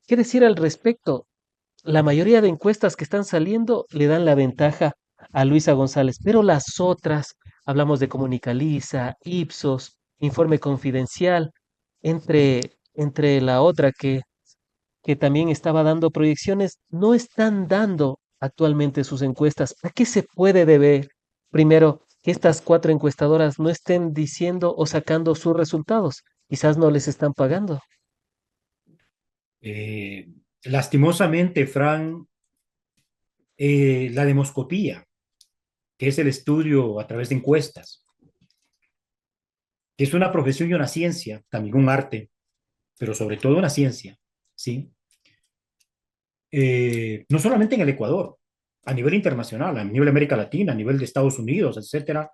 ¿Qué decir al respecto? La mayoría de encuestas que están saliendo le dan la ventaja a Luisa González, pero las otras, hablamos de Comunicaliza, Ipsos, Informe Confidencial, entre la otra que también estaba dando proyecciones, no están dando actualmente sus encuestas. ¿A qué se puede deber? Primero, que estas cuatro encuestadoras no estén diciendo o sacando sus resultados. Quizás no les están pagando. Eh, Lastimosamente, Fran, la demoscopía, que es el estudio a través de encuestas, que es una profesión y una ciencia, también un arte, pero sobre todo una ciencia, ¿sí? No solamente en el Ecuador, a nivel internacional, a nivel de América Latina, a nivel de Estados Unidos, etcétera,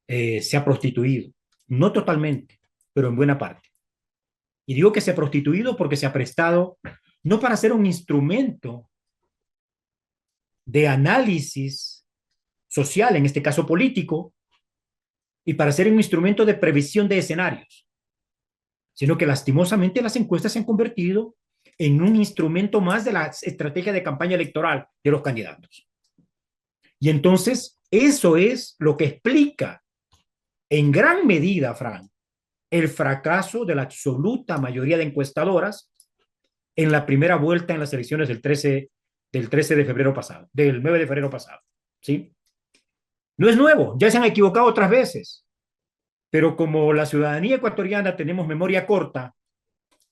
se ha prostituido. No totalmente, pero en buena parte. Y digo que se ha prostituido porque se ha prestado no para ser un instrumento de análisis social, en este caso político, y para ser un instrumento de previsión de escenarios, sino que lastimosamente las encuestas se han convertido en un instrumento más de la estrategia de campaña electoral de los candidatos. Y entonces eso es lo que explica en gran medida, Fran, el fracaso de la absoluta mayoría de encuestadoras en la primera vuelta en las elecciones del 13 de febrero pasado, del 9 de febrero pasado. ¿Sí? No es nuevo, ya se han equivocado otras veces, pero como la ciudadanía ecuatoriana tenemos memoria corta,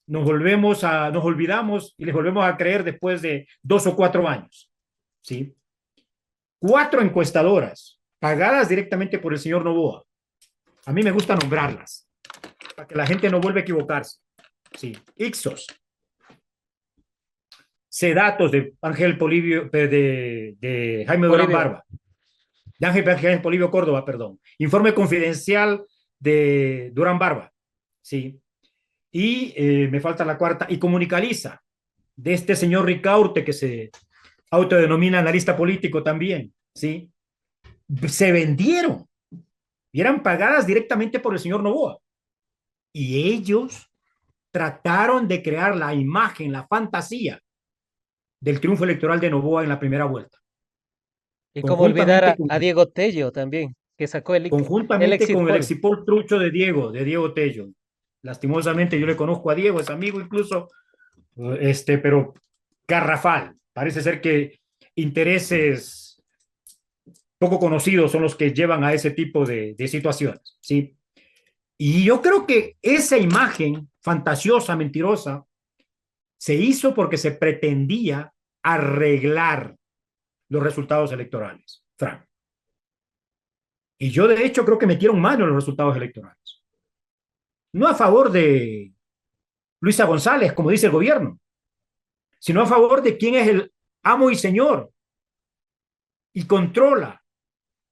nos olvidamos y les volvemos a creer después de 2 o 4 años. ¿Sí? 4 encuestadoras pagadas directamente por el señor Novoa. A mí me gusta nombrarlas para que la gente no vuelva a equivocarse. Sí. Ixos, Datos de Ángel Polivio, de Jaime Durán Bolivia, Barba, de Ángel Polivio Córdoba, perdón. Informe confidencial de Durán Barba. Sí. Y me falta la cuarta, y Comunicaliza, de este señor Ricaurte que se autodenomina analista político también. Sí. Se vendieron y eran pagadas directamente por el señor Novoa. Y ellos trataron de crear la imagen, la fantasía del triunfo electoral de Novoa en la primera vuelta, y cómo olvidar conjuntamente con, a Diego Tello también, que sacó el conjuntamente exit con el poll. exipol trucho de Diego Tello. Lastimosamente yo le conozco a Diego, es amigo incluso, pero garrafal. Parece ser que intereses poco conocidos son los que llevan a ese tipo de situaciones, ¿sí? Y yo creo que esa imagen fantasiosa, mentirosa, se hizo porque se pretendía arreglar los resultados electorales, Frank. Y yo de hecho creo que metieron mano en los resultados electorales. No a favor de Luisa González, como dice el gobierno, sino a favor de quien es el amo y señor y controla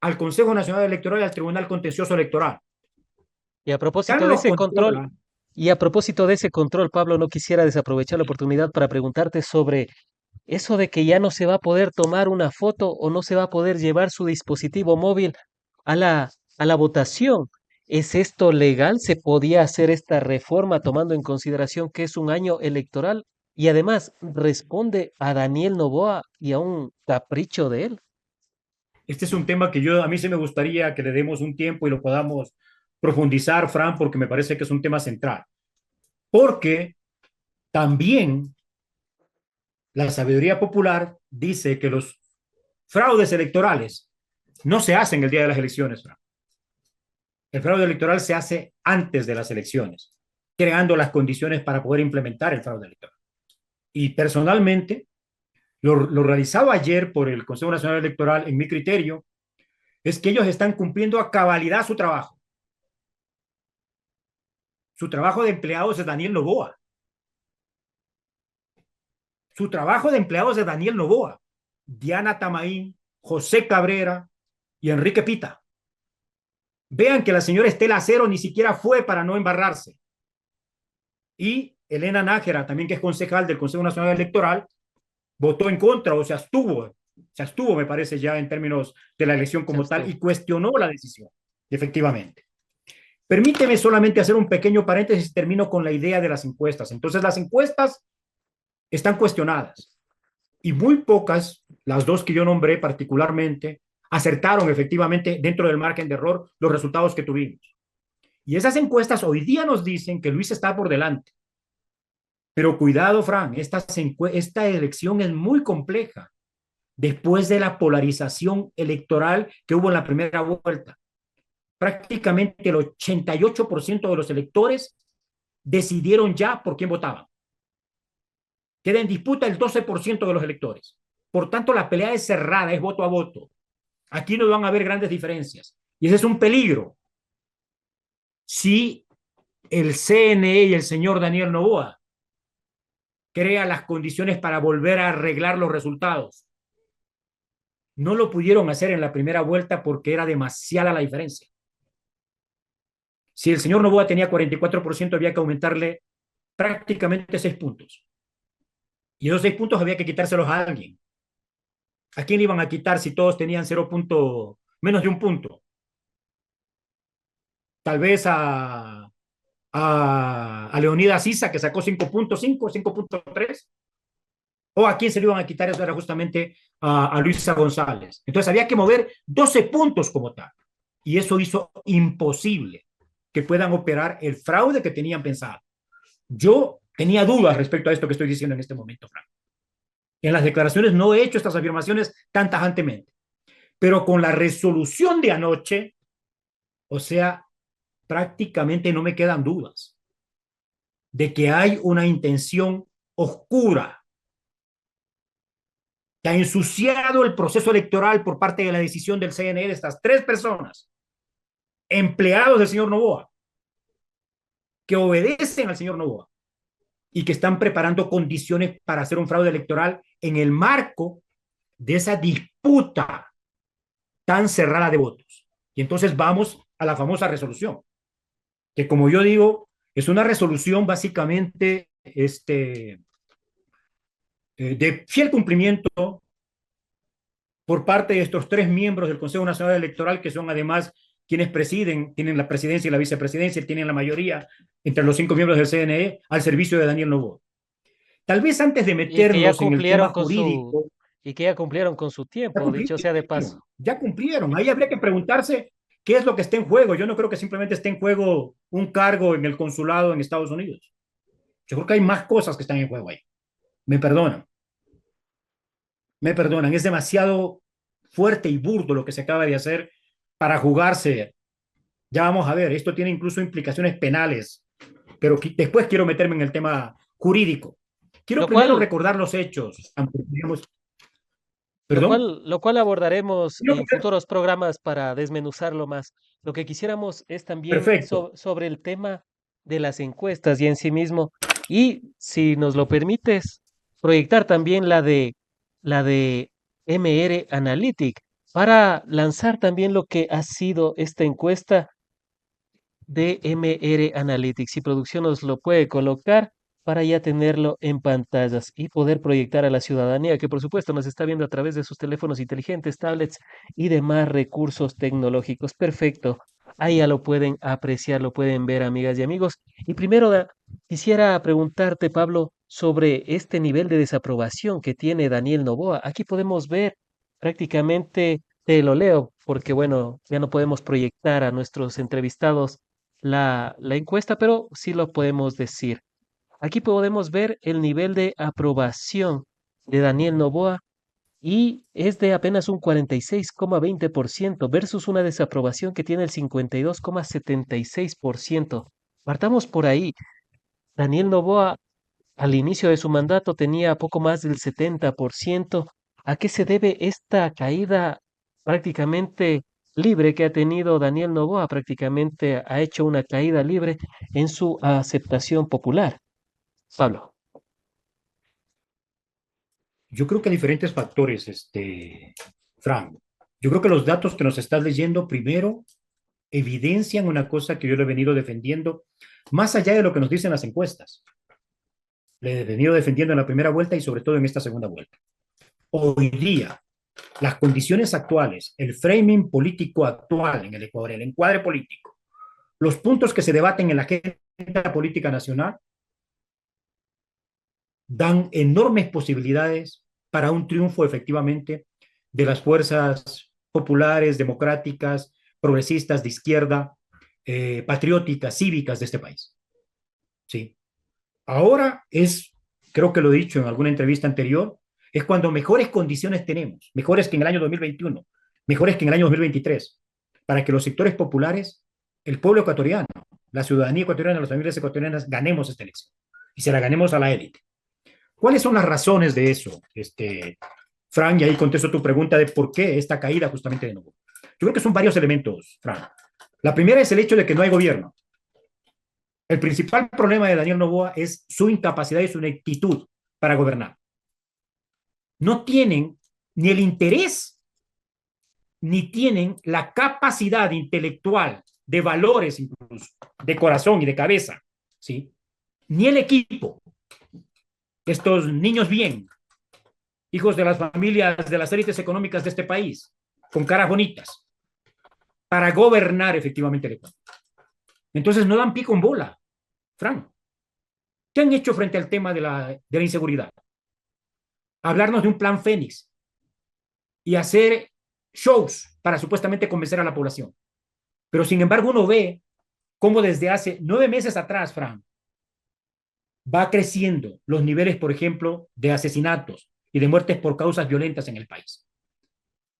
al Consejo Nacional Electoral y al Tribunal Contencioso Electoral. Y a propósito Tan de los ese control, controla. y a propósito de ese control, Pablo, no quisiera desaprovechar la oportunidad para preguntarte sobre eso de que ya no se va a poder tomar una foto o no se va a poder llevar su dispositivo móvil a a la votación. ¿Es esto legal? ¿Se podía hacer esta reforma tomando en consideración que es un año electoral? Y además, ¿responde a Daniel Noboa y a un capricho de él? Este es un tema que a mí sí me gustaría que le demos un tiempo y lo podamos profundizar, Fran, porque me parece que es un tema central. Porque también la sabiduría popular dice que los fraudes electorales no se hacen el día de las elecciones, Fran. El fraude electoral se hace antes de las elecciones, creando las condiciones para poder implementar el fraude electoral. Y personalmente, lo realizado ayer por el Consejo Nacional Electoral, en mi criterio, es que ellos están cumpliendo a cabalidad su trabajo. Su trabajo de empleados es Daniel Novoa. Su trabajo de empleados es Daniel Novoa, Diana Tamaín, José Cabrera y Enrique Pita. Vean que la señora Estela Acero ni siquiera fue para no embarrarse. Y Elena Nájera, también que es concejal del Consejo Nacional Electoral, votó en contra o se abstuvo, me parece, ya en términos de la elección Se como tal, abstuvo. y cuestionó la decisión, efectivamente. Permíteme solamente hacer un pequeño paréntesis y termino con la idea de las encuestas. Entonces, las encuestas están cuestionadas. Y muy pocas, las dos que yo nombré particularmente, acertaron efectivamente dentro del margen de error los resultados que tuvimos. Y esas encuestas hoy día nos dicen que Luis está por delante. Pero cuidado, Fran, esta elección es muy compleja después de la polarización electoral que hubo en la primera vuelta. Prácticamente el 88% de los electores decidieron ya por quién votaban. Queda en disputa el 12% de los electores. Por tanto, la pelea es cerrada, es voto a voto. Aquí no van a haber grandes diferencias. Y ese es un peligro. Si el CNE y el señor Daniel Noboa crea las condiciones para volver a arreglar los resultados, no lo pudieron hacer en la primera vuelta porque era demasiada la diferencia. Si el señor Noboa tenía 44%, había que aumentarle prácticamente 6 puntos. Y esos 6 puntos había que quitárselos a alguien. ¿A quién iban a quitar si todos tenían 0 punto, menos de un punto? Tal vez a Leonidas Issa, que sacó 5.5, 5.3. ¿O a quién se le iban a quitar? Eso era justamente a Luisa González. Entonces había que mover 12 puntos como tal. Y eso hizo imposible que puedan operar el fraude que tenían pensado. Yo tenía dudas respecto a esto que estoy diciendo en este momento, Frank. En las declaraciones no he hecho estas afirmaciones tan tajantemente, pero con la resolución de anoche, o sea, prácticamente no me quedan dudas de que hay una intención oscura que ha ensuciado el proceso electoral por parte de la decisión del CNE de estas tres personas, empleados del señor Noboa, que obedecen al señor Noboa y que están preparando condiciones para hacer un fraude electoral en el marco de esa disputa tan cerrada de votos. Y entonces vamos a la famosa resolución, que como yo digo, es una resolución básicamente de fiel cumplimiento por parte de estos tres miembros del Consejo Nacional Electoral, que son además quienes presiden, tienen la presidencia y la vicepresidencia, tienen la mayoría entre los 5 miembros del CNE al servicio de Daniel Noboa. Tal vez antes de Y que ya meternos en el tema cumplieron con su, jurídico, y que ya cumplieron con su ya tiempo, dicho sea de paso. cumplieron, ya cumplieron. Ahí habría que preguntarse qué es lo que está en juego. Yo no creo que simplemente esté en juego un cargo en el consulado en Estados Unidos. Yo creo que hay más cosas que están en juego ahí. Me perdonan, me perdonan. Es demasiado fuerte y burdo lo que se acaba de hacer para jugarse. Ya vamos a ver, esto tiene incluso implicaciones penales, pero después quiero meterme en el tema jurídico. Quiero Lo primero cual, recordar los hechos. Perdón. lo cual abordaremos Quiero- en futuros programas para desmenuzarlo más. Lo que quisiéramos es también Perfecto. sobre el tema de las encuestas y en sí mismo. Y si nos lo permites, proyectar también la de MR Analytic para lanzar también lo que ha sido esta encuesta de MR Analytics. Si producción nos lo puede colocar para ya tenerlo en pantallas y poder proyectar a la ciudadanía que por supuesto nos está viendo a través de sus teléfonos inteligentes, tablets y demás recursos tecnológicos. Perfecto. Ahí ya lo pueden apreciar, lo pueden ver, amigas y amigos. Y primero quisiera preguntarte, Pablo, sobre este nivel de desaprobación que tiene Daniel Noboa. Aquí podemos ver prácticamente, te lo leo, porque bueno, ya no podemos proyectar a nuestros entrevistados la encuesta, pero sí lo podemos decir. Aquí podemos ver el nivel de aprobación de Daniel Noboa y es de apenas un 46,20% versus una desaprobación que tiene el 52,76%. Partamos por ahí. Daniel Noboa al inicio de su mandato tenía poco más del 70%. ¿A qué se debe esta caída prácticamente libre que ha tenido Daniel Noboa? Prácticamente ha hecho una caída libre en su aceptación popular. Pablo. Yo creo que hay diferentes factores, Frank. Yo creo que los datos que nos estás leyendo primero evidencian una cosa que yo le he venido defendiendo, más allá de lo que nos dicen las encuestas. Le he venido defendiendo en la primera vuelta y sobre todo en esta segunda vuelta. Hoy día, las condiciones actuales, el framing político actual en el Ecuador, el encuadre político, los puntos que se debaten en la agenda política nacional, dan enormes posibilidades para un triunfo efectivamente de las fuerzas populares, democráticas, progresistas, de izquierda, patrióticas, cívicas de este país. ¿Sí? Ahora es, creo que lo he dicho en alguna entrevista anterior, es cuando mejores condiciones tenemos, mejores que en el año 2021, mejores que en el año 2023, para que los sectores populares, el pueblo ecuatoriano, la ciudadanía ecuatoriana, las familias ecuatorianas, ganemos esta elección y se la ganemos a la élite. ¿Cuáles son las razones de eso, Fran? Y ahí contesto tu pregunta de por qué esta caída justamente de nuevo. Yo creo que son varios elementos, Fran. La primera es el hecho de que no hay gobierno. El principal problema de Daniel Noboa es su incapacidad y su ineptitud para gobernar. No tienen ni el interés ni tienen la capacidad intelectual, de valores incluso, de corazón y de cabeza, ¿sí? Ni el equipo. Estos niños bien, hijos de las familias de las élites económicas de este país, con caras bonitas, para gobernar efectivamente el Ecuador. Entonces no dan pie con bola, Fran. ¿Qué han hecho frente al tema de la inseguridad? Hablarnos de un plan Fénix y hacer shows para supuestamente convencer a la población. Pero sin embargo uno ve cómo desde hace 9 meses atrás, Fran, va creciendo los niveles, por ejemplo, de asesinatos y de muertes por causas violentas en el país.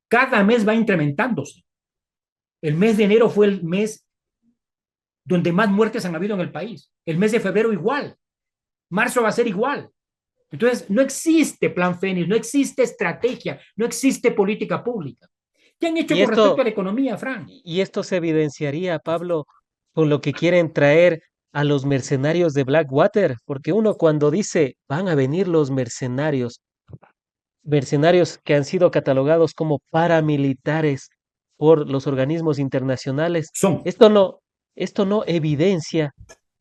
Cada mes va incrementándose. El mes de enero fue el mes donde más muertes han habido en el país. El mes de febrero igual. Marzo va a ser igual. Entonces, no existe plan Fénix, no existe estrategia, no existe política pública. ¿Qué han hecho Y con respecto esto, a la economía, Fran? y esto se evidenciaría, Pablo, con lo que quieren traer a los mercenarios de Blackwater, porque uno cuando dice van a venir los mercenarios, mercenarios que han sido catalogados como paramilitares por los organismos internacionales, Son esto no, esto no evidencia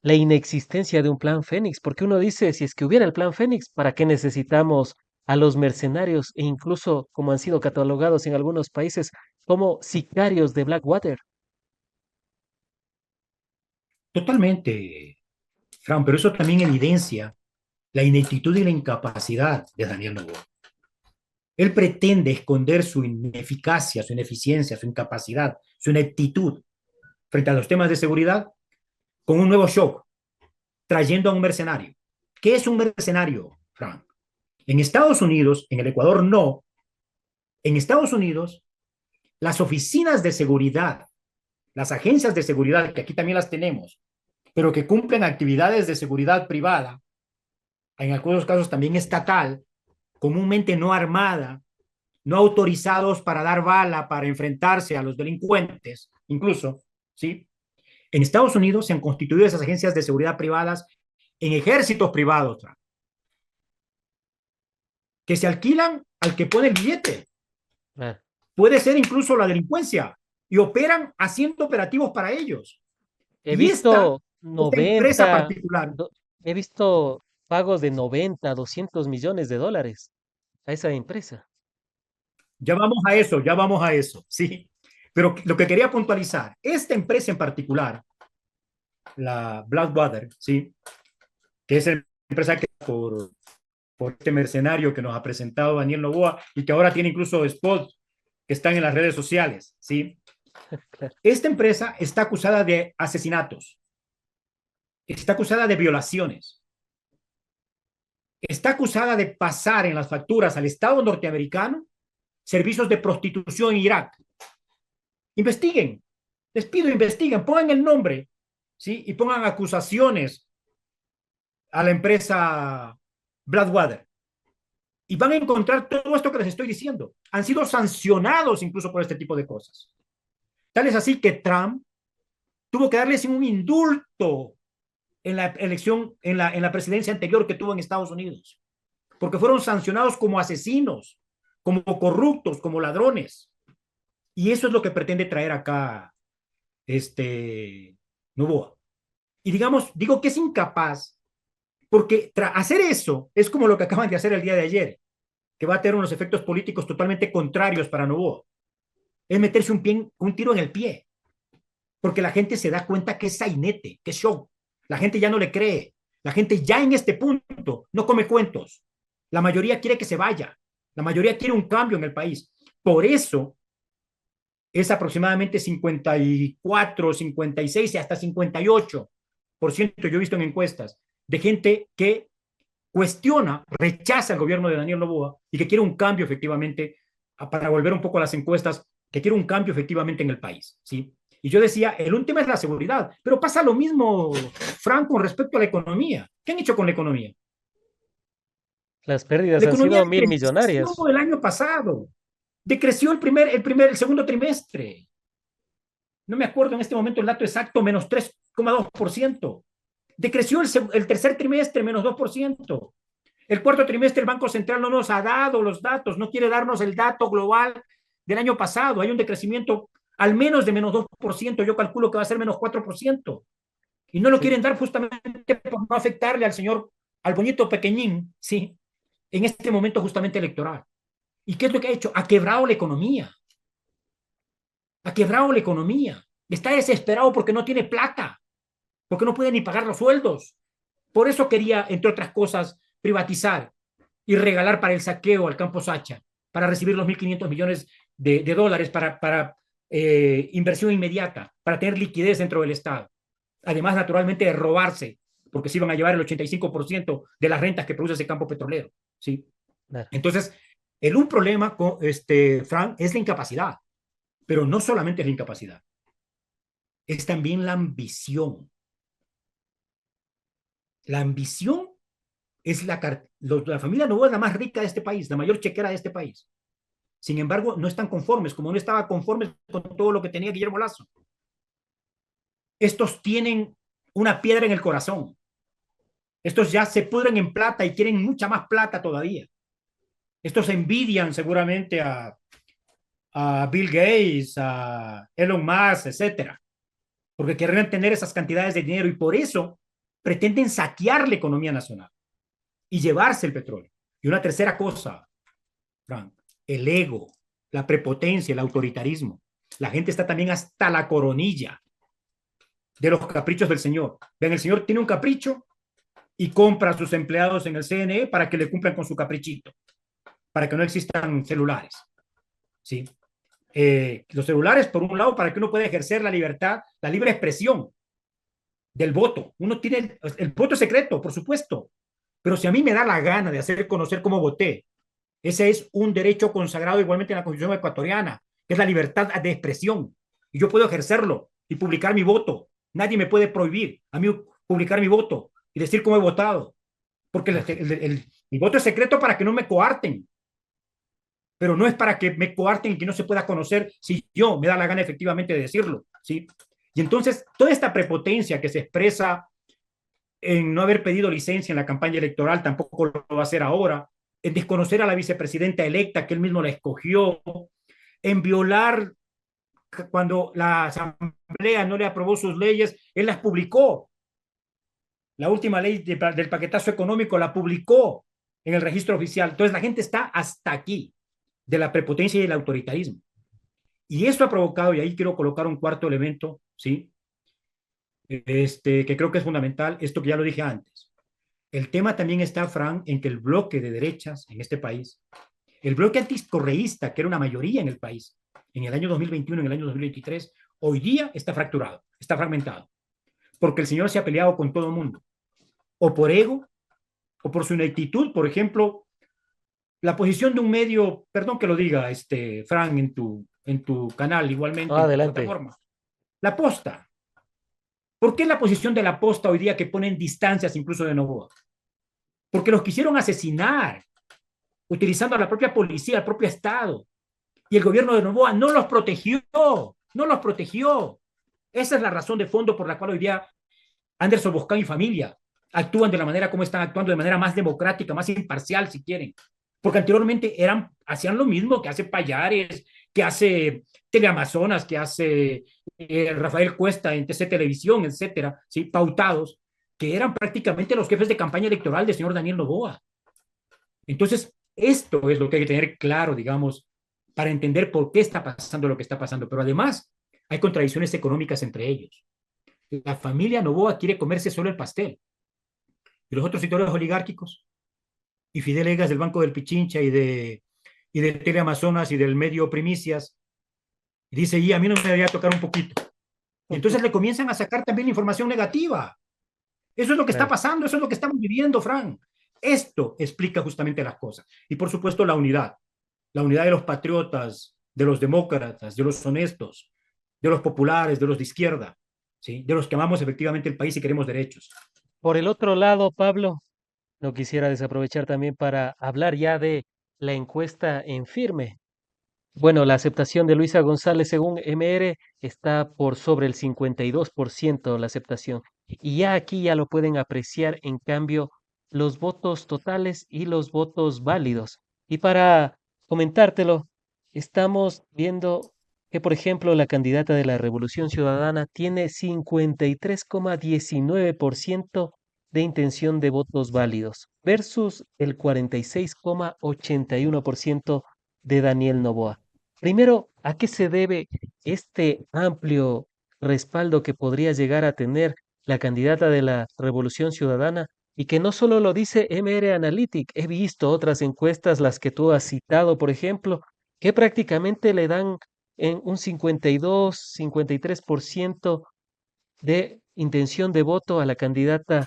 la inexistencia de un plan Fénix, porque uno dice, si es que hubiera el plan Fénix, ¿para qué necesitamos a los mercenarios e incluso, como han sido catalogados en algunos países, como sicarios de Blackwater? totalmente, Fran, pero eso también evidencia la ineptitud y la incapacidad de Daniel Noboa. Él pretende esconder su ineficacia, su ineficiencia, su incapacidad, su ineptitud frente a los temas de seguridad con un nuevo shock, trayendo a un mercenario. ¿Qué es un mercenario, Frank? En Estados Unidos, en el Ecuador no, en Estados Unidos, las oficinas de seguridad, las agencias de seguridad, que aquí también las tenemos, pero que cumplen actividades de seguridad privada, en algunos casos también estatal, comúnmente no armada, no autorizados para dar bala, para enfrentarse a los delincuentes, incluso, ¿sí? En Estados Unidos se han constituido esas agencias de seguridad privadas en ejércitos privados, que se alquilan al que pone el billete. Ah, Puede ser incluso la delincuencia y operan haciendo operativos para ellos. he Y esta, visto esta empresa 90, particular, he visto pagos de 90, 200 millones de dólares a esa empresa. ya vamos a eso, ¿sí? Pero lo que quería puntualizar, esta empresa en particular, la Blackwater, ¿sí? Que es la empresa que por este mercenario que nos ha presentado Daniel Noboa y que ahora tiene incluso spots que están en las redes sociales, ¿sí? Claro. Esta empresa está acusada de asesinatos, está acusada de violaciones, está acusada de pasar en las facturas al Estado norteamericano servicios de prostitución en Irak. Investiguen, les pido investiguen, pongan el nombre, ¿sí? Y pongan acusaciones a la empresa Blackwater. Y van a encontrar todo esto que les estoy diciendo. Han sido sancionados incluso por este tipo de cosas. Tal es así que Trump tuvo que darles un indulto en la elección, en la presidencia anterior que tuvo en Estados Unidos, porque fueron sancionados como asesinos, como corruptos, como ladrones. Y eso es lo que pretende traer acá Novoa. Y digamos, digo que es incapaz, porque hacer eso es como lo que acaban de hacer el día de ayer, que va a tener unos efectos políticos totalmente contrarios para Novoa. Es meterse un tiro en el pie, porque la gente se da cuenta que es sainete, que es show. La gente ya no le cree. La gente ya en este punto cuento, no come cuentos. La mayoría quiere que se vaya. La mayoría quiere un cambio en el país. Por eso es aproximadamente 54, 56 y hasta 58%, yo he visto en encuestas, de gente que cuestiona, rechaza el gobierno de Daniel Noboa y que quiere un cambio efectivamente, para volver un poco a las encuestas, que quiere un cambio efectivamente en el país, ¿sí? Y yo decía, el un tema es la seguridad, pero pasa lo mismo, Frank, con respecto a la economía. ¿Qué han hecho con la economía? Las pérdidas La han economía sido mil decreció millonarias. el año pasado, decreció el segundo trimestre. No me acuerdo en este momento el dato exacto, menos 3,2%. Decreció el tercer trimestre, menos 2%. El cuarto trimestre el Banco Central no nos ha dado los datos, no quiere darnos el dato global del año pasado. Hay un decrecimiento al menos de menos 2%, yo calculo que va a ser menos 4%. Y no lo Sí, quieren dar justamente por no afectarle al señor, al bonito pequeñín, ¿sí? En este momento justamente electoral. ¿Y qué es lo que ha hecho? Ha quebrado la economía. Ha quebrado la economía. Está desesperado porque no tiene plata, porque no puede ni pagar los sueldos. Por eso quería, entre otras cosas, privatizar y regalar para el saqueo al campo Sacha, para recibir los 1.500 millones de dólares para inversión inmediata, para tener liquidez dentro del Estado. Además, naturalmente, de robarse, porque se iban a llevar el 85% de las rentas que produce ese campo petrolero. ¿Sí? claro. Entonces, un problema, con Frank, es la incapacidad, pero no solamente es la incapacidad, es también la ambición. La ambición es la familia Novoa es la más rica de este país, la mayor chequera de este país. Sin embargo, no están conformes, como no estaba conformes con todo lo que tenía Guillermo Lazo. Estos tienen una piedra en el corazón. Estos ya se pudren en plata y quieren mucha más plata todavía. Estos envidian seguramente a Bill Gates, a Elon Musk, etcétera, porque querrían tener esas cantidades de dinero y por eso pretenden saquear la economía nacional y llevarse el petróleo. Y una tercera cosa, Frank, el ego, la prepotencia, el autoritarismo. La gente está también hasta la coronilla de los caprichos del señor. Ven, el señor tiene un capricho y compra a sus empleados en el CNE para que le cumplan con su caprichito, para que no existan celulares. ¿Sí? Los celulares, por un lado, para que uno pueda ejercer la libertad, la libre expresión del voto. Uno tiene el voto secreto, por supuesto, pero si a mí me da la gana de hacer conocer cómo voté, ese es un derecho consagrado igualmente en la Constitución ecuatoriana, que es la libertad de expresión. Y yo puedo ejercerlo y publicar mi voto. Nadie me puede prohibir a mí publicar mi voto y decir cómo he votado, porque mi voto es secreto para que no me coarten, pero no es para que me coarten y que no se pueda conocer si yo me da la gana efectivamente de decirlo, ¿sí? Y entonces, toda esta prepotencia que se expresa en no haber pedido licencia en la campaña electoral, tampoco lo va a hacer ahora, en desconocer a la vicepresidenta electa, que él mismo la escogió, en violar cuando la asamblea no le aprobó sus leyes, él las publicó. La última ley del paquetazo económico la publicó en el registro oficial. Entonces la gente está hasta aquí de la prepotencia y el autoritarismo. Y esto ha provocado, y ahí quiero colocar un cuarto elemento, ¿sí? Que creo que es fundamental, esto que ya lo dije antes. El tema también está, Fran, en que el bloque de derechas en este país, el bloque anticorreísta, que era una mayoría en el país, en el año 2021, en el año 2023, hoy día está fracturado, está fragmentado, porque el señor se ha peleado con todo el mundo, o por ego, o por su ineptitud. Por ejemplo, la posición de un medio, perdón que lo diga, Fran, en tu canal, No, igualmente en tu adelante. plataforma, la posta. ¿Por qué la posición de la posta hoy día que ponen distancias incluso de Novoa? Porque los quisieron asesinar, utilizando a la propia policía, al propio Estado. Y el gobierno de Novoa no los protegió, no los protegió. Esa es la razón de fondo por la cual hoy día Anderson Boscan y familia actúan de la manera como están actuando, de manera más democrática, más imparcial, si quieren. Porque anteriormente hacían lo mismo que hace Payares, que hace Teleamazonas, que hace Rafael Cuesta en TC Televisión, etcétera, ¿sí? Pautados, que eran prácticamente los jefes de campaña electoral del señor Daniel Noboa. Entonces, esto es lo que hay que tener claro, digamos, para entender por qué está pasando lo que está pasando. Pero además, hay contradicciones económicas entre ellos. La familia Noboa quiere comerse solo el pastel y los otros sectores oligárquicos, y Fidel Egas del Banco del Pichincha y del Teleamazonas y del medio Primicias, y dice, y a mí no me debería tocar un poquito. Y entonces le comienzan a sacar también información negativa. Eso es lo que está Claro. pasando, eso es lo que estamos viviendo, Fran. Esto explica justamente las cosas. Y por supuesto la unidad de los patriotas, de los demócratas, de los honestos, de los populares, de los de izquierda, ¿sí? De los que amamos efectivamente el país y queremos derechos. Por el otro lado, Pablo, no quisiera desaprovechar también para hablar ya de la encuesta en firme. Bueno, la aceptación de Luisa González según MR está por sobre el 52% la aceptación. Y ya aquí ya lo pueden apreciar, en cambio, los votos totales y los votos válidos. Y para comentártelo, estamos viendo que, por ejemplo, la candidata de la Revolución Ciudadana tiene 53,19% de intención de votos válidos versus el 46,81% de Daniel Noboa. Primero, ¿a qué se debe este amplio respaldo que podría llegar a tener la candidata de la Revolución Ciudadana? Y que no solo lo dice MR Analytic, he visto otras encuestas, las que tú has citado, por ejemplo, que prácticamente le dan en un 52, 53% de intención de voto a la candidata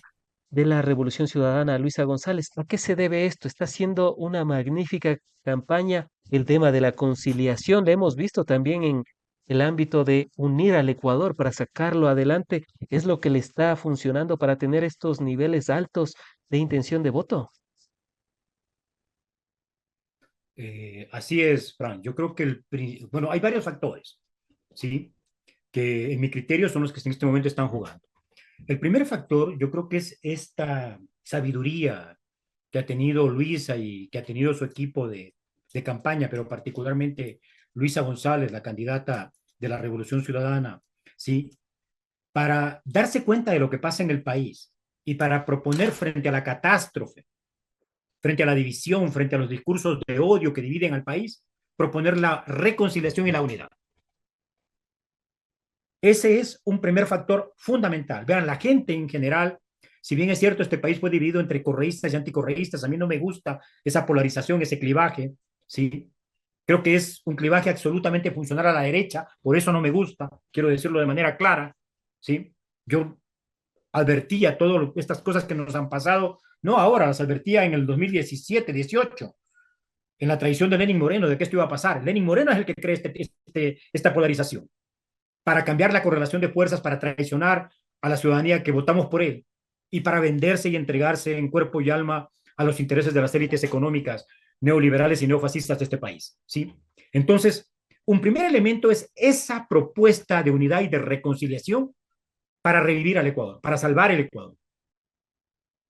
de la Revolución Ciudadana, Luisa González. ¿A qué se debe esto? Está haciendo una magnífica campaña. El tema de la conciliación, le hemos visto también en el ámbito de unir al Ecuador para sacarlo adelante, es lo que le está funcionando para tener estos niveles altos de intención de voto. Así es, Fran. Yo creo que bueno, hay varios factores, ¿sí? Que en mi criterio son los que en este momento están jugando. El primer factor, yo creo que es esta sabiduría que ha tenido Luisa y que ha tenido su equipo de campaña, pero particularmente Luisa González, la candidata de la Revolución Ciudadana, ¿sí? Para darse cuenta de lo que pasa en el país y para proponer frente a la catástrofe, frente a la división, frente a los discursos de odio que dividen al país, proponer la reconciliación y la unidad. Ese es un primer factor fundamental. Vean, la gente en general, si bien es cierto, este país fue dividido entre correístas y anticorreístas, a mí no me gusta esa polarización, ese clivaje, ¿sí? Creo que es un clivaje absolutamente funcional a la derecha, por eso no me gusta, quiero decirlo de manera clara, ¿sí? Yo advertía todas estas cosas que nos han pasado, no ahora, las advertía en el 2017, 18, en la traición de Lenin Moreno, de que esto iba a pasar. Lenin Moreno es el que cree esta polarización para cambiar la correlación de fuerzas, para traicionar a la ciudadanía que votamos por él y para venderse y entregarse en cuerpo y alma a los intereses de las élites económicas neoliberales y neofascistas de este país. ¿Sí? Entonces, un primer elemento es esa propuesta de unidad y de reconciliación para revivir al Ecuador, para salvar el Ecuador,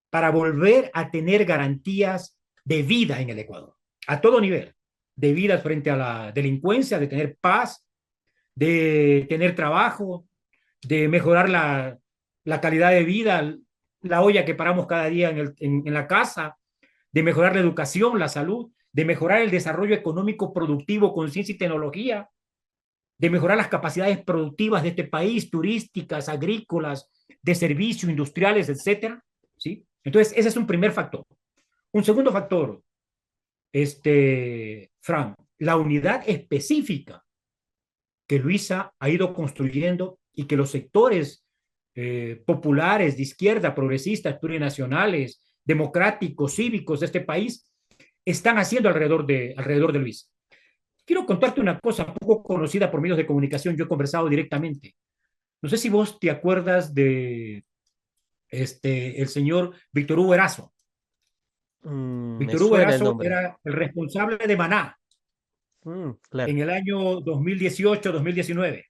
para volver a tener garantías de vida en el Ecuador, a todo nivel, de vida frente a la delincuencia, de tener paz, de tener trabajo, de mejorar la calidad de vida, la olla que paramos cada día en la casa, de mejorar la educación, la salud, de mejorar el desarrollo económico productivo con ciencia y tecnología, de mejorar las capacidades productivas de este país, turísticas, agrícolas, de servicios, industriales, etcétera. ¿Sí? Entonces, ese es un primer factor. Un segundo factor, Fran, la unidad específica que Luisa ha ido construyendo y que los sectores populares, de izquierda, progresistas, plurinacionales, democráticos, cívicos de este país están haciendo alrededor de Luisa. Quiero contarte una cosa poco conocida por medios de comunicación, yo he conversado directamente. No sé si vos te acuerdas de el señor Víctor Hugo Erazo. Me Víctor Hugo suena el Erazo nombre. era el responsable de Maná Claro. en el año 2018-2019.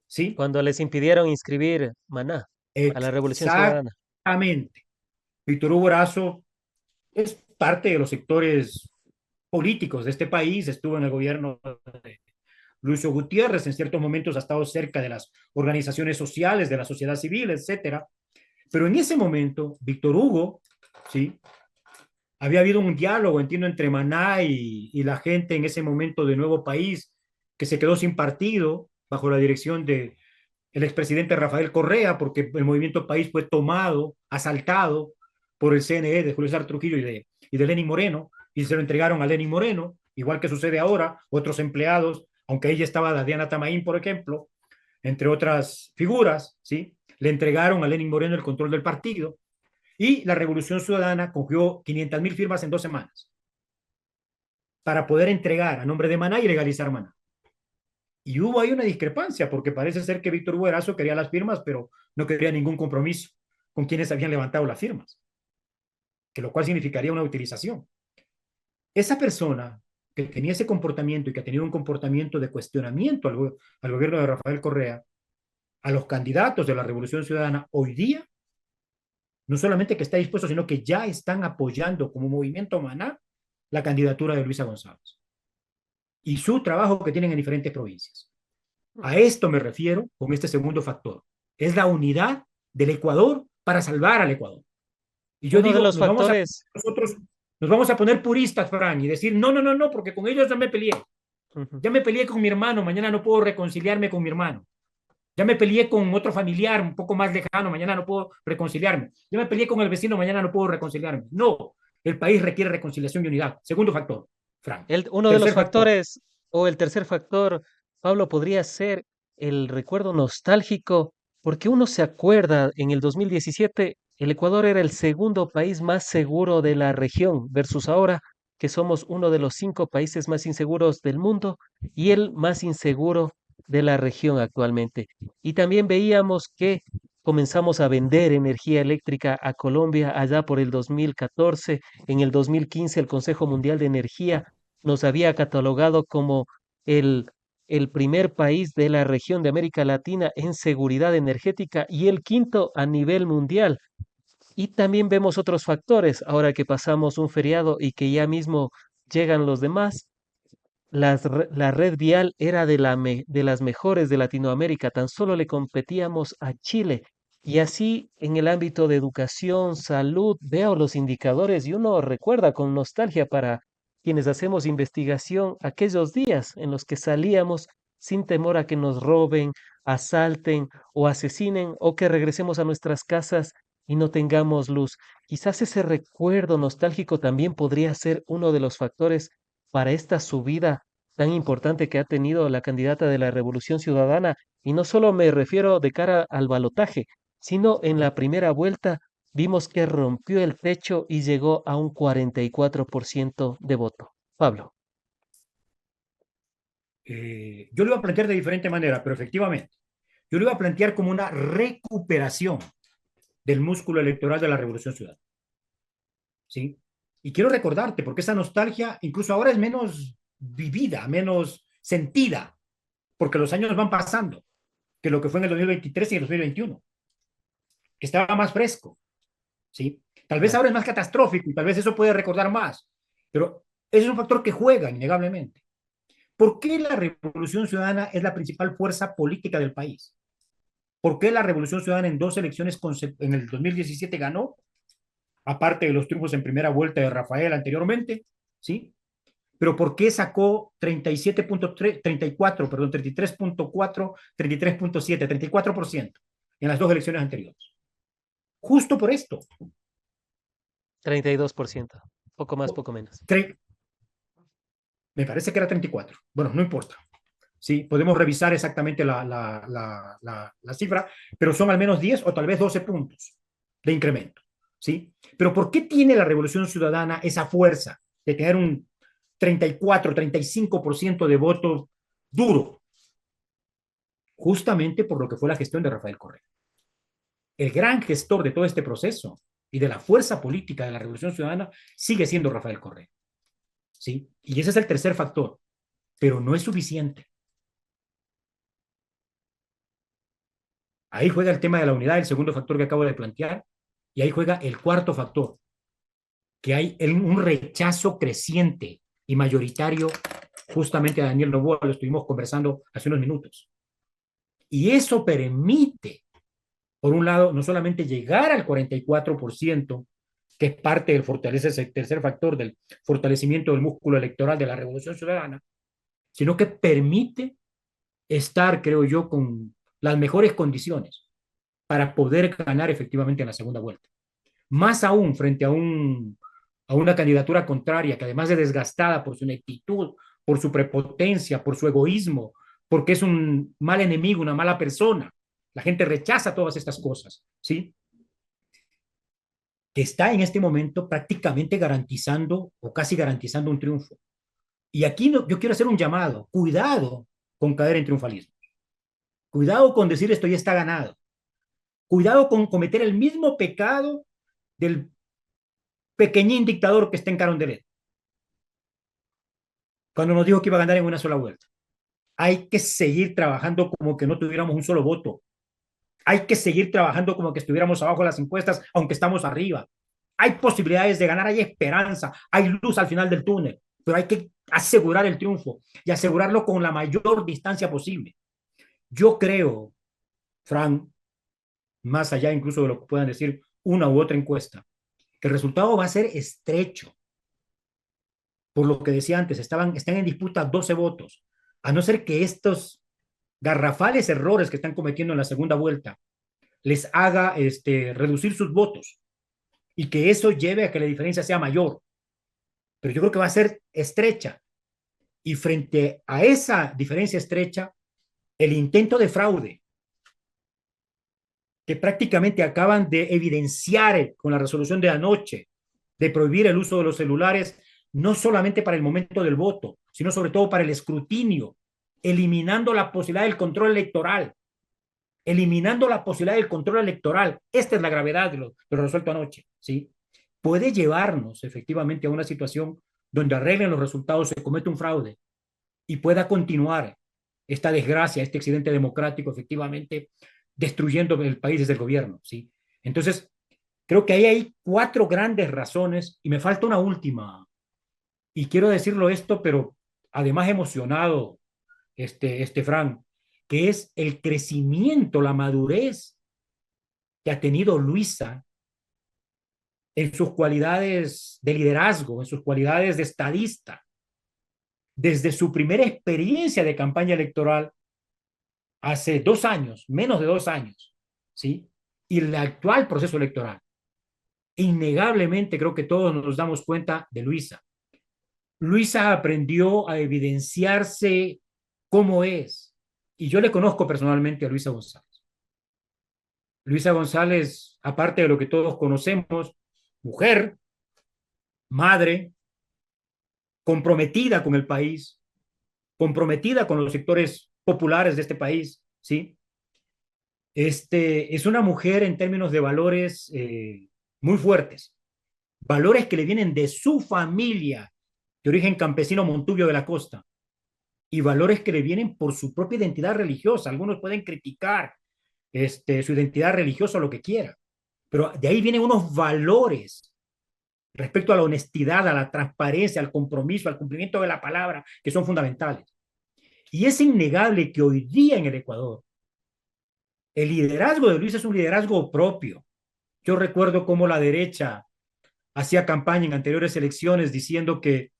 ¿Sí? Cuando les impidieron inscribir Maná a la Revolución Ciudadana. Exactamente. Víctor Hugo Erazo es parte de los sectores políticos de este país, estuvo en el gobierno de Lucio Gutiérrez, en ciertos momentos ha estado cerca de las organizaciones sociales, de la sociedad civil, etcétera. Pero en ese momento, Víctor Hugo, ¿sí? Había habido un diálogo, entiendo, entre Maná y la gente en ese momento de Nuevo País, que se quedó sin partido bajo la dirección de el expresidente Rafael Correa, porque el movimiento país fue tomado, asaltado por el CNE de Julio César Trujillo y de Lenín Moreno, y se lo entregaron a Lenín Moreno, igual que sucede ahora, otros empleados, aunque ella estaba Diana Tamaín, por ejemplo, entre otras figuras, ¿sí? Le entregaron a Lenín Moreno el control del partido, y la Revolución Ciudadana cogió 500.000 firmas en 2 semanas para poder entregar a nombre de Maná y legalizar Maná. Y hubo ahí una discrepancia, porque parece ser que Víctor Hugo Erazo quería las firmas, pero no quería ningún compromiso con quienes habían levantado las firmas, que lo cual significaría una utilización. Esa persona que tenía ese comportamiento y que ha tenido un comportamiento de cuestionamiento al gobierno de Rafael Correa, a los candidatos de la Revolución Ciudadana hoy día, no solamente que está dispuesto, sino que ya están apoyando como movimiento Maná la candidatura de Luisa González y su trabajo que tienen en diferentes provincias. A esto me refiero con este segundo factor. Es la unidad del Ecuador para salvar al Ecuador. Y yo Uno de digo, los factores, nosotros nos vamos a poner puristas, Fran, y decir, no, no, no, no, porque con ellos ya me peleé. ujú, Ya me peleé con mi hermano, mañana no puedo reconciliarme con mi hermano. Ya me peleé con otro familiar un poco más lejano, mañana no puedo reconciliarme. Ya me peleé con el vecino, mañana no puedo reconciliarme. No, el país requiere reconciliación y unidad. Segundo factor, Fran. uno de los Tercer factor, factores o el tercer factor, Pablo, podría ser el recuerdo nostálgico, porque uno se acuerda, en el 2017, el Ecuador era el segundo país más seguro de la región, versus ahora que somos uno de los 5 países más inseguros del mundo y el más inseguro de la región actualmente. Y también veíamos que comenzamos a vender energía eléctrica a Colombia allá por el 2014. En el 2015 el Consejo Mundial de Energía nos había catalogado como el, el primer país de la región de América Latina en seguridad energética y el quinto a nivel mundial. Y también vemos otros factores, ahora que pasamos un feriado y que ya mismo llegan los demás. La red vial era de las mejores de Latinoamérica, tan solo le competíamos a Chile. Y así en el ámbito de educación, salud, veo los indicadores y uno recuerda con nostalgia para quienes hacemos investigación aquellos días en los que salíamos sin temor a que nos roben, asalten o asesinen o que regresemos a nuestras casas y no tengamos luz. Quizás ese recuerdo nostálgico también podría ser uno de los factores para esta subida tan importante que ha tenido la candidata de la Revolución Ciudadana. Y no solo me refiero de cara al balotaje, sino en la primera vuelta vimos que rompió el techo y llegó a un 44% de voto. Pablo. yo lo iba a plantear de diferente manera, pero efectivamente, yo lo iba a plantear como una recuperación del músculo electoral de la Revolución Ciudadana. ¿Sí? Y quiero recordarte, porque esa nostalgia incluso ahora es menos vivida, menos sentida, porque los años van pasando, que lo que fue en el 2023 y el 2021, que estaba más fresco. ¿Sí? Tal vez Claro. ahora es más catastrófico y tal vez eso puede recordar más, pero ese es un factor que juega innegablemente. ¿Por qué la Revolución Ciudadana es la principal fuerza política del país? ¿Por qué la Revolución Ciudadana en 2 elecciones en el 2017 ganó? Aparte de los triunfos en primera vuelta de Rafael anteriormente, ¿sí? Pero ¿por qué sacó 37.3, 34, perdón, 33.4, 33.7, 34% en las 2 elecciones anteriores? Justo por esto. 32%. Poco más, poco menos. Me parece que era 34. Bueno, no importa. Sí, podemos revisar exactamente la cifra, pero son al menos 10 o tal vez 12 puntos de incremento. ¿Sí? Pero ¿por qué tiene la Revolución Ciudadana esa fuerza de tener un 34, 35% de voto duro? Justamente por lo que fue la gestión de Rafael Correa. El gran gestor de todo este proceso y de la fuerza política de la Revolución Ciudadana sigue siendo Rafael Correa. ¿Sí? Y ese es el tercer factor, pero no es suficiente. Ahí juega el tema de la unidad, el segundo factor que acabo de plantear, y ahí juega el cuarto factor, que hay un rechazo creciente y mayoritario justamente a Daniel Noboa, lo estuvimos conversando hace unos minutos. Y eso permite, por un lado, no solamente llegar al 44%, que es parte del ese tercer factor del fortalecimiento del músculo electoral de la Revolución Ciudadana, sino que permite estar, creo yo, con las mejores condiciones para poder ganar efectivamente en la segunda vuelta. más aún frente a una candidatura contraria, que además de desgastada por su ineptitud, por su prepotencia, por su egoísmo, porque es un mal enemigo, una mala persona. La gente rechaza todas estas cosas, ¿sí? Que está en este momento prácticamente garantizando o casi garantizando un triunfo. Y aquí no, yo quiero hacer un llamado, cuidado con caer en triunfalismo, cuidado con decir esto ya está ganado, cuidado con cometer el mismo pecado del pequeñín dictador que está en Carondelet, cuando nos dijo que iba a ganar en una sola vuelta. Hay que seguir trabajando como que no tuviéramos un solo voto. Hay que seguir trabajando como que estuviéramos abajo de las encuestas, aunque estamos arriba. Hay posibilidades de ganar, hay esperanza, hay luz al final del túnel, pero hay que asegurar el triunfo y asegurarlo con la mayor distancia posible. Yo creo, Frank, más allá incluso de lo que puedan decir una u otra encuesta, que el resultado va a ser estrecho. Por lo que decía antes, están en disputa 12 votos. A no ser que estos garrafales errores que están cometiendo en la segunda vuelta les haga reducir sus votos y que eso lleve a que la diferencia sea mayor. Pero yo creo que va a ser estrecha. Y frente a esa diferencia estrecha, el intento de fraude que prácticamente acaban de evidenciar con la resolución de anoche de prohibir el uso de los celulares, no solamente para el momento del voto, sino sobre todo para el escrutinio, eliminando la posibilidad del control electoral, eliminando la posibilidad del control electoral. Esta es la gravedad de lo resuelto anoche, ¿sí? Puede llevarnos efectivamente a una situación donde arreglen los resultados, se comete un fraude y pueda continuar esta desgracia, este accidente democrático, efectivamente destruyendo el país desde el gobierno, ¿sí? Entonces, creo que ahí hay cuatro grandes razones y me falta una última. Y quiero decirlo esto, pero además emocionado, Fran, que es el crecimiento, la madurez que ha tenido Luisa en sus cualidades de liderazgo, en sus cualidades de estadista, desde su primera experiencia de campaña electoral hace 2 años, menos de 2 años, ¿sí? Y el actual proceso electoral. Innegablemente creo que todos nos damos cuenta de Luisa. Luisa aprendió a evidenciarse cómo es. Y yo le conozco personalmente a Luisa González. Luisa González, aparte de lo que todos conocemos, mujer, madre, comprometida con el país, comprometida con los sectores populares de este país, ¿sí? Es una mujer en términos de valores muy fuertes, valores que le vienen de su familia de origen campesino Montubio de la Costa y valores que le vienen por su propia identidad religiosa. Algunos pueden criticar su identidad religiosa o lo que quiera, pero de ahí vienen unos valores respecto a la honestidad, a la transparencia, al compromiso, al cumplimiento de la palabra, que son fundamentales. Y es innegable que hoy día en el Ecuador, el liderazgo de Luis es un liderazgo propio. Yo recuerdo cómo la derecha hacía campaña en anteriores elecciones diciendo que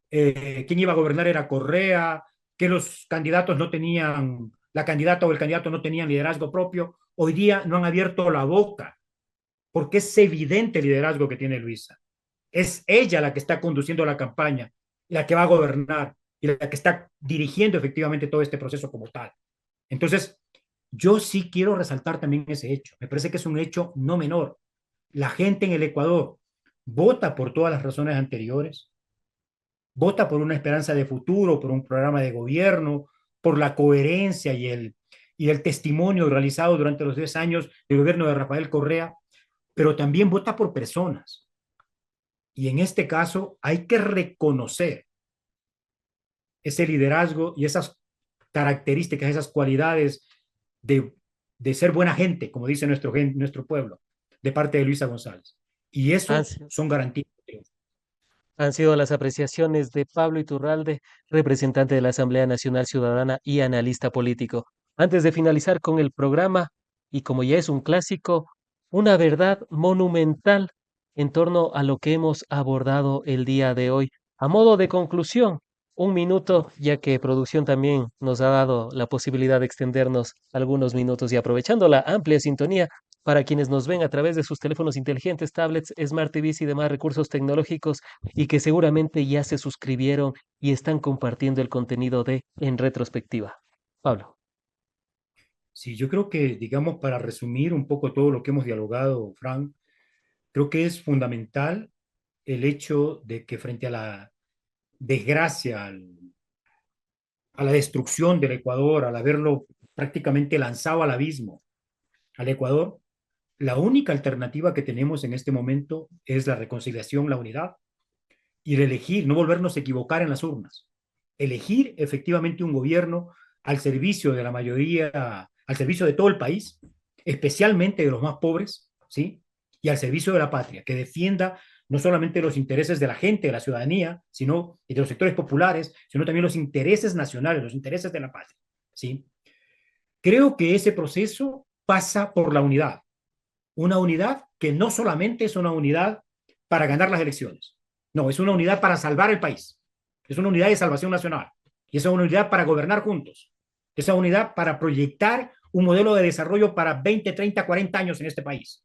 quien iba a gobernar era Correa, que los candidatos no tenían, la candidata o el candidato no tenían liderazgo propio. Hoy día no han abierto la boca porque es evidente el liderazgo que tiene Luisa. Es ella la que está conduciendo la campaña, la que va a gobernar y la que está dirigiendo efectivamente todo este proceso como tal. Entonces, yo sí quiero resaltar también ese hecho. Me parece que es un hecho no menor. La gente en el Ecuador vota por todas las razones anteriores, vota por una esperanza de futuro, por un programa de gobierno, por la coherencia y el testimonio realizado durante los 10 años del gobierno de Rafael Correa, pero también vota por personas. Y en este caso hay que reconocer ese liderazgo y esas características, esas cualidades de, de ser buena gente, como dice nuestro pueblo, de parte de Luisa González. Y Han, eso si- son garantías. Han sido las apreciaciones de Pablo Iturralde, representante de la Asamblea Nacional Ciudadana y analista político. Antes de finalizar con el programa, y como ya es un clásico, una verdad monumental en torno a lo que hemos abordado el día de hoy. A modo de conclusión, un minuto, ya que producción también nos ha dado la posibilidad de extendernos algunos minutos y aprovechando la amplia sintonía, para quienes nos ven a través de sus teléfonos inteligentes, tablets, Smart TVs y demás recursos tecnológicos y que seguramente ya se suscribieron y están compartiendo el contenido de En Retrospectiva. Pablo. Sí, yo creo que, digamos, para resumir un poco todo lo que hemos dialogado, Frank, creo que es fundamental el hecho de que frente a la desgracia, a la destrucción del Ecuador, al haberlo prácticamente lanzado al abismo al Ecuador, la única alternativa que tenemos en este momento es la reconciliación, la unidad y el elegir, no volvernos a equivocar en las urnas. Elegir efectivamente un gobierno al servicio de la mayoría, al servicio de todo el país, especialmente de los más pobres, ¿sí? Y al servicio de la patria, que defienda no solamente los intereses de la gente, de la ciudadanía, sino y de los sectores populares, sino también los intereses nacionales, los intereses de la patria, ¿sí? Creo que ese proceso pasa por la unidad, una unidad que no solamente es una unidad para ganar las elecciones, no, es una unidad para salvar el país, es una unidad de salvación nacional y es una unidad para gobernar juntos, es una unidad para proyectar un modelo de desarrollo para 20, 30, 40 años en este país,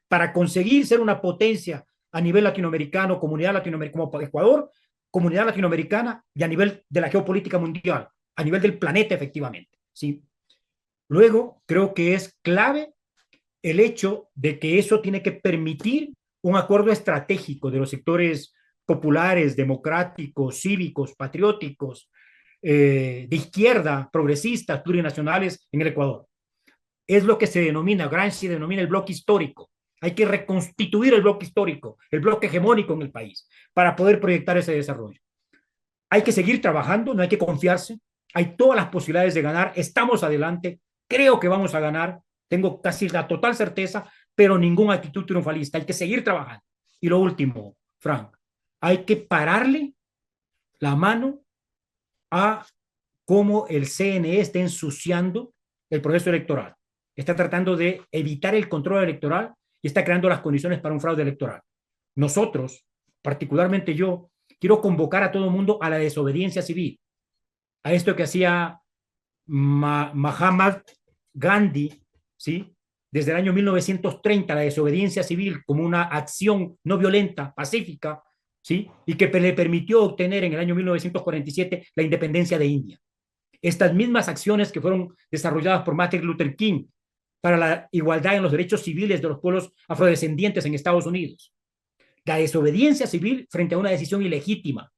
para conseguir ser una potencia a nivel latinoamericano, comunidad latinoamericana, como Ecuador, comunidad latinoamericana y a nivel de la geopolítica mundial, a nivel del planeta efectivamente, ¿sí? Luego, creo que es clave el hecho de que eso tiene que permitir un acuerdo estratégico de los sectores populares, democráticos, cívicos, patrióticos, de izquierda, progresistas, plurinacionales en el Ecuador. Es lo que se denomina, Gramsci denomina el bloque histórico. Hay que reconstituir el bloque histórico, el bloque hegemónico en el país, para poder proyectar ese desarrollo. Hay que seguir trabajando, no hay que confiarse. Hay todas las posibilidades de ganar. Estamos adelante. Creo que vamos a ganar. Tengo casi la total certeza, pero ninguna actitud triunfalista. Hay que seguir trabajando. Y lo último, Frank, hay que pararle la mano a cómo el CNE está ensuciando el proceso electoral. Está tratando de evitar el control electoral y está creando las condiciones para un fraude electoral. Nosotros, particularmente yo, quiero convocar a todo el mundo a la desobediencia civil, a esto que hacía Mahatma Gandhi, ¿sí? Desde el año 1930, la desobediencia civil como una acción no violenta, pacífica, ¿sí? Y que le permitió obtener en el año 1947 la independencia de India. Estas mismas acciones que fueron desarrolladas por Martin Luther King para la igualdad en los derechos civiles de los pueblos afrodescendientes en Estados Unidos. La desobediencia civil frente a una decisión ilegítima.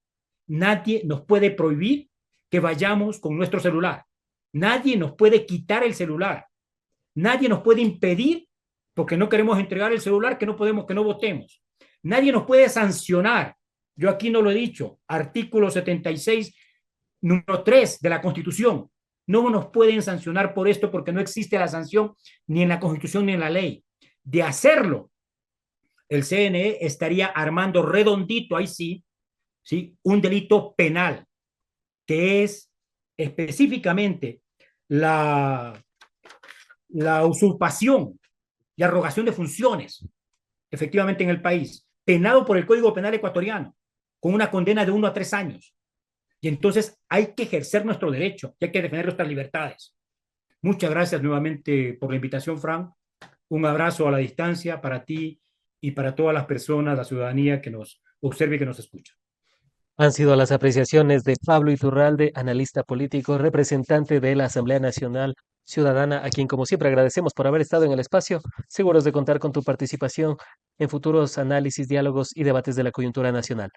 Nadie nos puede prohibir que vayamos con nuestro celular. Nadie nos puede quitar el celular. Nadie nos puede impedir, porque no queremos entregar el celular, que no podemos, que no votemos. Nadie nos puede sancionar. Yo aquí no lo he dicho. Artículo 76, número 3 de la Constitución. No nos pueden sancionar por esto porque no existe la sanción ni en la Constitución ni en la ley. De hacerlo, el CNE estaría armando redondito, ahí sí, ¿sí? Un delito penal, que es específicamente la, la usurpación y arrogación de funciones, efectivamente en el país, penado por el Código Penal ecuatoriano, con una condena de 1 a 3 años. Y entonces hay que ejercer nuestro derecho y hay que defender nuestras libertades. Muchas gracias nuevamente por la invitación, Frank. Un abrazo a la distancia para ti y para todas las personas, la ciudadanía que nos observe y que nos escucha. Han sido las apreciaciones de Pablo Iturralde, analista político, representante de la Asamblea Nacional Ciudadana, a quien como siempre agradecemos por haber estado en el espacio, seguros de contar con tu participación en futuros análisis, diálogos y debates de la coyuntura nacional.